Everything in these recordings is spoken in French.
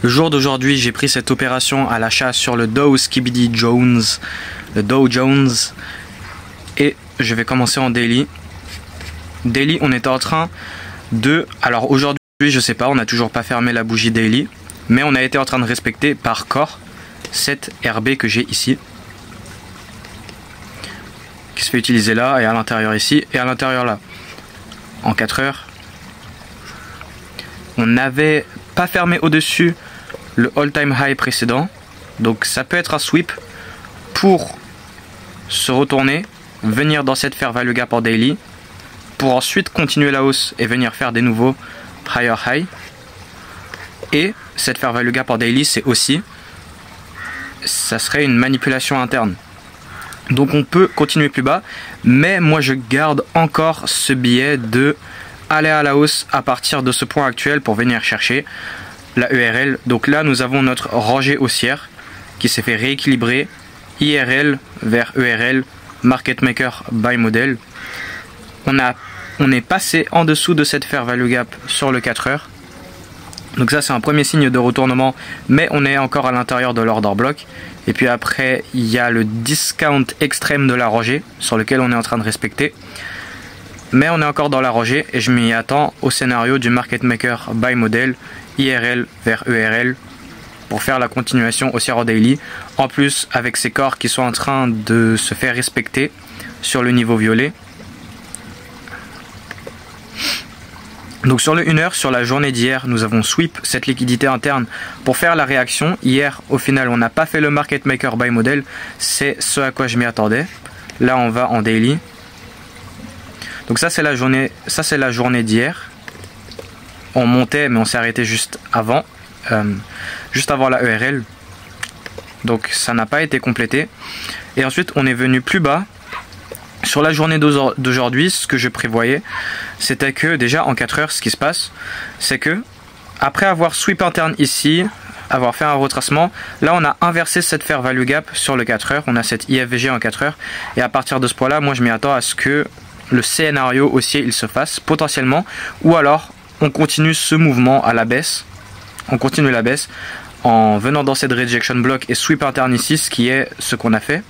Le jour d'aujourd'hui, j'ai pris cette opération à l'achat sur le Dow Skibidi Jones, le Dow Jones, et je vais commencer en daily. Daily, on était en train de... Alors aujourd'hui, je sais pas, on n'a toujours pas fermé la bougie daily, mais on a été en train de respecter par corps cette RB que j'ai ici, qui se fait utiliser là, et à l'intérieur ici, et à l'intérieur là. En 4 heures, on n'avait pas fermé au-dessus le all-time high précédent, donc ça peut être un sweep pour se retourner, venir dans cette fair value gap en daily, pour ensuite continuer la hausse et venir faire des nouveaux higher high. Et cette fair value gap en daily, c'est aussi, ça serait une manipulation interne. Donc on peut continuer plus bas, mais moi je garde encore ce biais de aller à la hausse à partir de ce point actuel pour venir chercher la ERL. Donc là nous avons notre rangée haussière qui s'est fait rééquilibrer, IRL vers ERL, market maker buy model. On est passé en dessous de cette fair value gap sur le 4 heures. Donc ça c'est un premier signe de retournement, mais on est encore à l'intérieur de l'order block. Et puis après il y a le discount extrême de la rangée sur lequel on est en train de respecter. Mais on est encore dans la rangée et je m'y attends au scénario du market maker buy model, IRL vers ERL, pour faire la continuation haussière en daily. En plus avec ces corps qui sont en train de se faire respecter sur le niveau violet. Donc sur le 1 heure, sur la journée d'hier, nous avons sweep cette liquidité interne pour faire la réaction. Hier, au final, on n'a pas fait le market maker buy model. C'est ce à quoi je m'y attendais. Là, on va en daily. Donc ça, c'est la journée d'hier. On montait, mais on s'est arrêté juste avant la ERL. Donc ça n'a pas été complété. Et ensuite, on est venu plus bas. Sur la journée d'aujourd'hui, ce que je prévoyais, c'était que déjà en 4 heures, ce qui se passe, c'est que après avoir sweep interne ici, avoir fait un retracement, là on a inversé cette fair value gap sur le 4 heures, on a cette IFVG en 4 heures, et à partir de ce point-là, moi je m'y attends à ce que le scénario haussier il se fasse potentiellement, ou alors on continue ce mouvement à la baisse, on continue la baisse en venant dans cette rejection block et sweep interne ici, ce qui est ce qu'on a fait.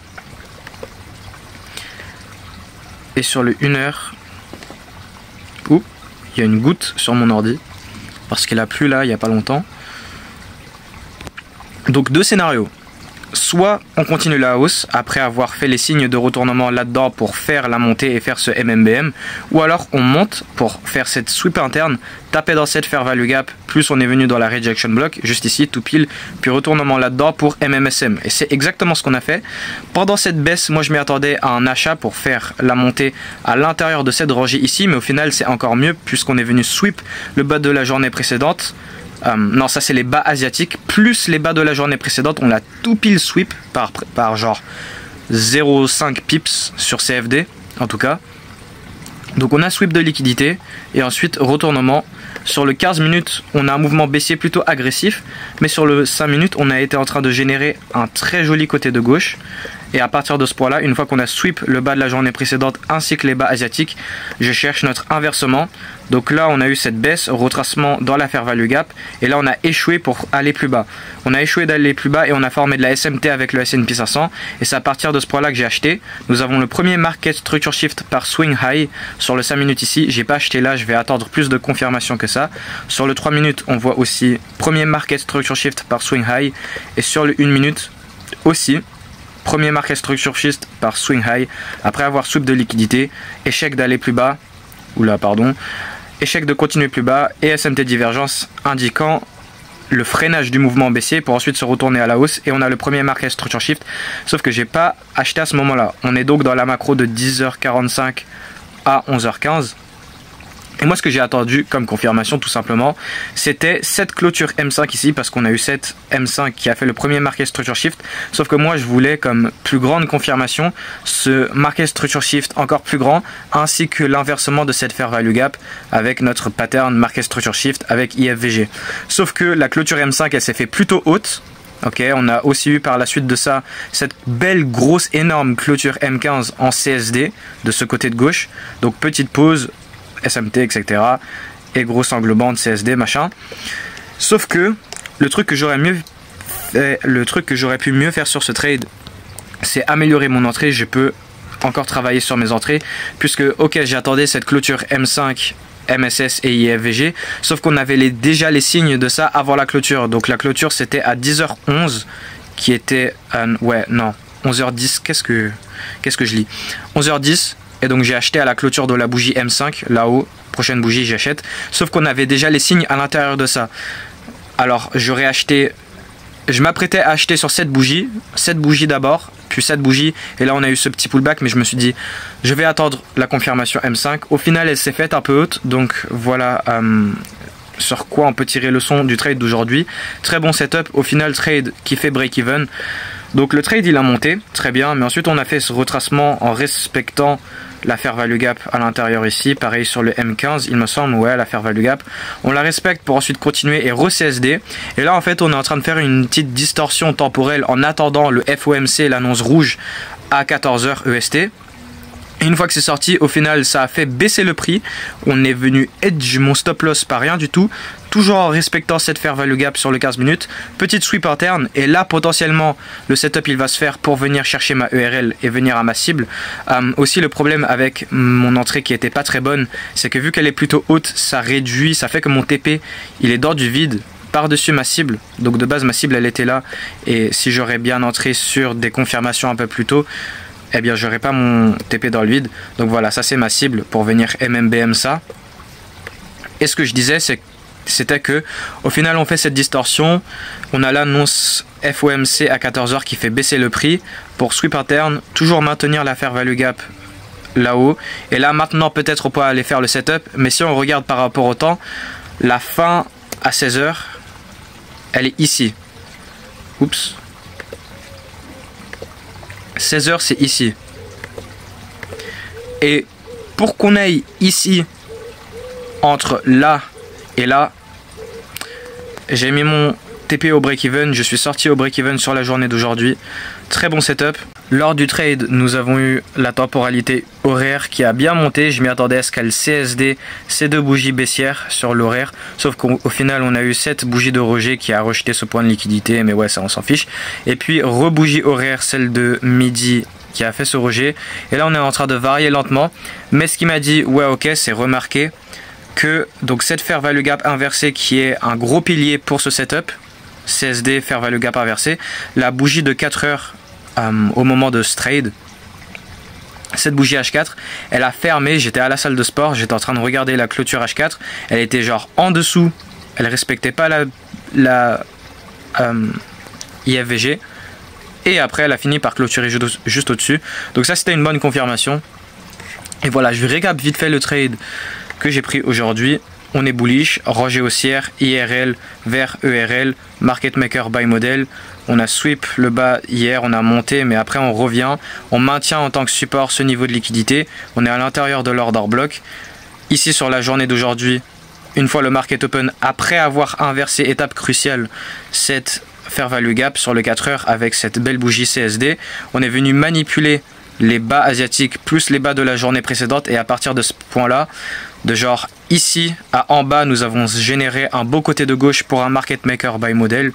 Et sur le 1 heure, il y a une goutte sur mon ordi, parce qu'il a plu là il n'y a pas longtemps. Donc deux scénarios. Soit on continue la hausse après avoir fait les signes de retournement là-dedans pour faire la montée et faire ce MMBM, ou alors on monte pour faire cette sweep interne, taper dans cette fair value gap, plus on est venu dans la rejection block, juste ici, tout pile, puis retournement là-dedans pour MMSM. Et c'est exactement ce qu'on a fait. Pendant cette baisse, moi je m'y attendais à un achat pour faire la montée à l'intérieur de cette rangée ici, mais au final c'est encore mieux puisqu'on est venu sweep le bas de la journée précédente. Non, ça c'est les bas asiatiques, plus les bas de la journée précédente, on l'a tout pile sweep par genre 0,5 pips sur CFD en tout cas. Donc on a sweep de liquidité et ensuite retournement. Sur le 15 minutes, on a un mouvement baissier plutôt agressif, mais sur le 5 minutes, on a été en train de générer un très joli côté de gauche. Et à partir de ce point-là, une fois qu'on a sweep le bas de la journée précédente ainsi que les bas asiatiques, je cherche notre inversement. Donc là, on a eu cette baisse, retracement dans la fair value gap, et là on a échoué pour aller plus bas. On a échoué d'aller plus bas et on a formé de la SMT avec le S&P 500, et c'est à partir de ce point-là que j'ai acheté. Nous avons le premier market structure shift par swing high sur le 5 minutes ici. J'ai pas acheté là, je vais attendre plus de confirmation que ça. Sur le 3 minutes, on voit aussi premier market structure shift par swing high, et sur le 1 minute aussi. Premier market structure shift par swing high, après avoir sweep de liquidité, échec d'aller plus bas, échec de continuer plus bas, et SMT divergence indiquant le freinage du mouvement baissier pour ensuite se retourner à la hausse, et on a le premier market structure shift, sauf que j'ai pas acheté à ce moment là. On est donc dans la macro de 10h45 à 11h15. Et moi ce que j'ai attendu comme confirmation tout simplement, c'était cette clôture M5 ici, parce qu'on a eu cette M5 qui a fait le premier market structure shift, sauf que moi je voulais comme plus grande confirmation ce market structure shift encore plus grand, ainsi que l'inversement de cette fair value gap avec notre pattern market structure shift avec IFVG. Sauf que la clôture M5 elle s'est fait plutôt haute. Ok, on a aussi eu par la suite de ça cette belle grosse énorme clôture M15 en CSD de ce côté de gauche, donc petite pause SMT, etc. et grosse englobante CSD machin. Sauf que le truc que j'aurais pu mieux faire sur ce trade, c'est améliorer mon entrée. Je peux encore travailler sur mes entrées, puisque ok, j'attendais cette clôture M5, MSS et IFVG, sauf qu'on avait déjà les signes de ça avant la clôture. Donc la clôture c'était à 10h11, qui était 11h10. Qu'est-ce que je lis? 11h10. Et donc j'ai acheté à la clôture de la bougie M5 là-haut. Prochaine bougie, j'achète. Sauf qu'on avait déjà les signes à l'intérieur de ça. Alors j'aurais acheté, je m'apprêtais à acheter sur cette bougie d'abord, puis cette bougie, et là on a eu ce petit pullback, mais je me suis dit je vais attendre la confirmation M5. Au final elle s'est faite un peu haute, donc voilà sur quoi on peut tirer le son du trade d'aujourd'hui. Très bon setup, au final trade qui fait break-even. Donc le trade il a monté, très bien, mais ensuite on a fait ce retracement en respectant la fair value gap à l'intérieur ici, pareil sur le M15 il me semble, ouais, la fair value gap. On la respecte pour ensuite continuer et re-CSD. Et là en fait on est en train de faire une petite distorsion temporelle en attendant le FOMC, l'annonce rouge à 14h EST. Et une fois que c'est sorti, au final ça a fait baisser le prix. On est venu edge mon stop loss par rien du tout, toujours en respectant cette fair value gap sur le 15 minutes. Petite sweep interne, et là potentiellement le setup il va se faire pour venir chercher ma ERL et venir à ma cible. Aussi le problème avec mon entrée qui était pas très bonne, c'est que vu qu'elle est plutôt haute, ça réduit, ça fait que mon TP il est dans du vide par-dessus ma cible. Donc de base ma cible elle était là, et si j'aurais bien entré sur des confirmations un peu plus tôt, eh bien j'aurais pas mon TP dans le vide. Donc voilà, ça c'est ma cible pour venir MMBM ça. Et ce que je disais c'était que au final on fait cette distorsion, on a l'annonce FOMC à 14h qui fait baisser le prix pour sweep interne, toujours maintenir la fair value gap là-haut. Et là maintenant peut-être on peut aller faire le setup, mais si on regarde par rapport au temps, la fin à 16h elle est ici. Oups, 16h c'est ici. Et pour qu'on aille ici entre là et là, j'ai mis mon TP au break-even, je suis sorti au break-even sur la journée d'aujourd'hui. Très bon setup. Lors du trade, nous avons eu la temporalité horaire qui a bien monté. Je m'y attendais à ce qu'elle CSD ces deux bougies baissières sur l'horaire. Sauf qu'au final, on a eu cette bougie de rejet qui a rejeté ce point de liquidité. Mais ouais, ça, on s'en fiche. Et puis, rebougie horaire, celle de midi qui a fait ce rejet. Et là, on est en train de varier lentement. Mais ce qui m'a dit, ouais, ok, c'est remarqué que donc cette fair value gap inversée qui est un gros pilier pour ce setup, CSD, fair value gap inversée, la bougie de 4 heures au moment de ce trade, cette bougie H4, elle a fermé. J'étais à la salle de sport, j'étais en train de regarder la clôture H4, elle était genre en dessous, elle respectait pas la IFVG, et après elle a fini par clôturer juste au-dessus. Donc ça c'était une bonne confirmation. Et voilà, je récap vite fait le trade que j'ai pris aujourd'hui. On est bullish, rangée haussière, IRL vers ERL, market maker buy model. On a sweep le bas hier, on a monté, mais après on revient. On maintient en tant que support ce niveau de liquidité. On est à l'intérieur de l'order block. Ici sur la journée d'aujourd'hui, une fois le market open, après avoir inversé étape cruciale, cette fair value gap sur le 4 heures avec cette belle bougie CSD, on est venu manipuler les bas asiatiques plus les bas de la journée précédente, et à partir de ce point là, de genre ici à en bas, nous avons généré un beau côté de gauche pour un market maker buy model,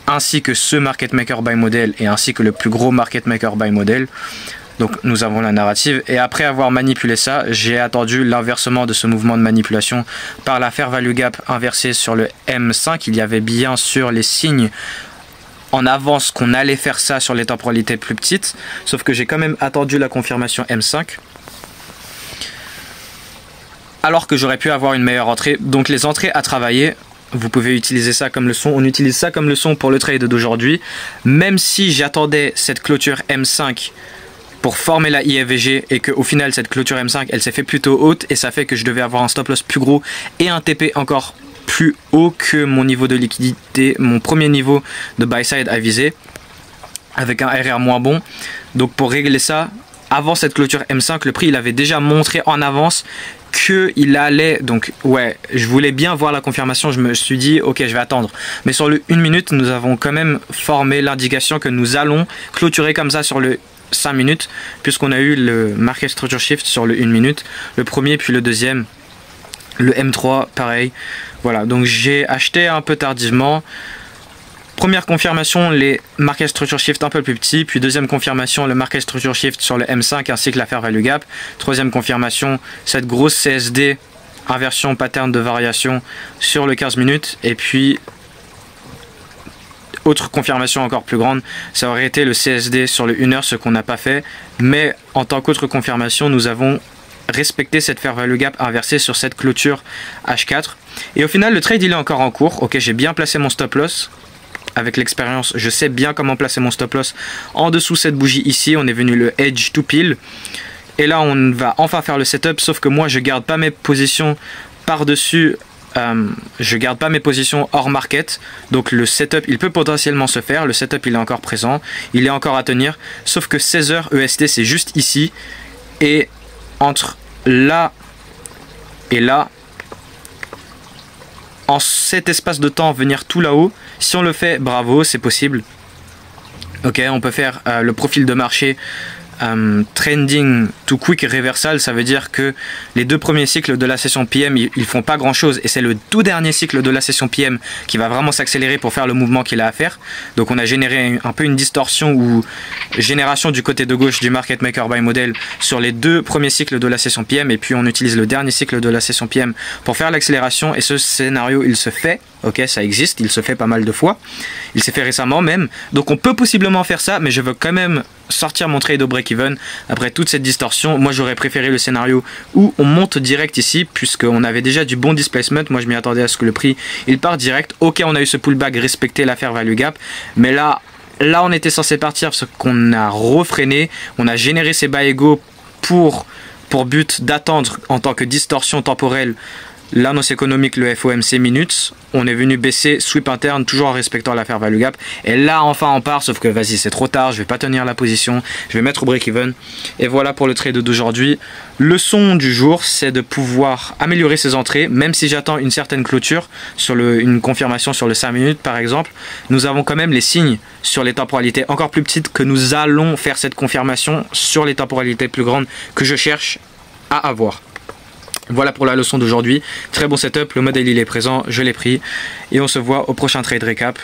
ainsi que ce market maker buy model et ainsi que le plus gros market maker buy model. Donc nous avons la narrative, et après avoir manipulé ça, j'ai attendu l'inversement de ce mouvement de manipulation par la fair value gap inversée sur le M5. Il y avait bien sûr les signes en avance qu'on allait faire ça sur les temporalités plus petites, sauf que j'ai quand même attendu la confirmation M5 alors que j'aurais pu avoir une meilleure entrée. Donc les entrées à travailler, vous pouvez utiliser ça comme leçon. On utilise ça comme leçon pour le trade d'aujourd'hui. Même si j'attendais cette clôture M5 pour former la IFVG, et qu'au final cette clôture M5 elle s'est fait plutôt haute, et ça fait que je devais avoir un stop loss plus gros et un TP encore plus haut que mon niveau de liquidité, mon premier niveau de buy side à viser, avec un RR moins bon. Donc pour régler ça, avant cette clôture M5, le prix il avait déjà montré en avance qu'il allait, donc ouais, je voulais bien voir la confirmation. Je me suis dit ok, je vais attendre, mais sur le 1 minute nous avons quand même formé l'indication que nous allons clôturer comme ça sur le 5 minutes, puisqu'on a eu le market structure shift sur le 1 minute, le premier puis le deuxième, le M3 pareil. Voilà, donc j'ai acheté un peu tardivement. Première confirmation, les market structure shift un peu plus petits, puis deuxième confirmation, le market structure shift sur le M5 ainsi que la fair value gap. Troisième confirmation, cette grosse CSD, inversion pattern de variation sur le 15 minutes. Et puis, autre confirmation encore plus grande, ça aurait été le CSD sur le 1 heure, ce qu'on n'a pas fait. Mais en tant qu'autre confirmation, nous avons respecté cette fair value gap inversée sur cette clôture H4. Et au final, le trade il est encore en cours. Ok, j'ai bien placé mon stop loss. Avec l'expérience, je sais bien comment placer mon stop loss en dessous cette bougie ici. On est venu le edge to pile. Et là, on va enfin faire le setup. Sauf que moi, je garde pas mes positions par-dessus. Je garde pas mes positions hors market. Donc le setup, il peut potentiellement se faire. Le setup, il est encore présent. Il est encore à tenir. Sauf que 16h EST, c'est juste ici. Et entre là et là, en cet espace de temps, venir tout là-haut, si on le fait, bravo, c'est possible. Ok, on peut faire le profil de marché trending to quick reversal. Ça veut dire que les deux premiers cycles de la session PM, ils font pas grand chose, et c'est le tout dernier cycle de la session PM qui va vraiment s'accélérer pour faire le mouvement qu'il a à faire. Donc on a généré un peu une distorsion ou génération du côté de gauche du market maker buy model sur les deux premiers cycles de la session PM, et puis on utilise le dernier cycle de la session PM pour faire l'accélération. Et ce scénario, il se fait. Ok, ça existe, il se fait pas mal de fois. Il s'est fait récemment même. Donc on peut possiblement faire ça, mais je veux quand même sortir mon trade au break-even après toute cette distorsion. Moi, j'aurais préféré le scénario où on monte direct ici, puisqu'on avait déjà du bon displacement. Moi, je m'y attendais à ce que le prix, il part direct. Ok, on a eu ce pullback, respecter la fair value gap. Mais là, on était censé partir parce qu'on a refréné. On a généré ces bas égaux pour but d'attendre en tant que distorsion temporelle l'annonce économique, le FOMC minutes. On est venu baisser sweep interne toujours en respectant la fair value gap, et là enfin on part, sauf que vas-y, c'est trop tard, je vais pas tenir la position, je vais mettre au break even. Et voilà pour le trade d'aujourd'hui. Leçon du jour, c'est de pouvoir améliorer ses entrées, même si j'attends une certaine clôture sur une confirmation sur le 5 minutes par exemple. Nous avons quand même les signes sur les temporalités encore plus petites que nous allons faire cette confirmation sur les temporalités plus grandes que je cherche à avoir. Voilà pour la leçon d'aujourd'hui. Très bon setup, le modèle il est présent, je l'ai pris. Et on se voit au prochain trade récap.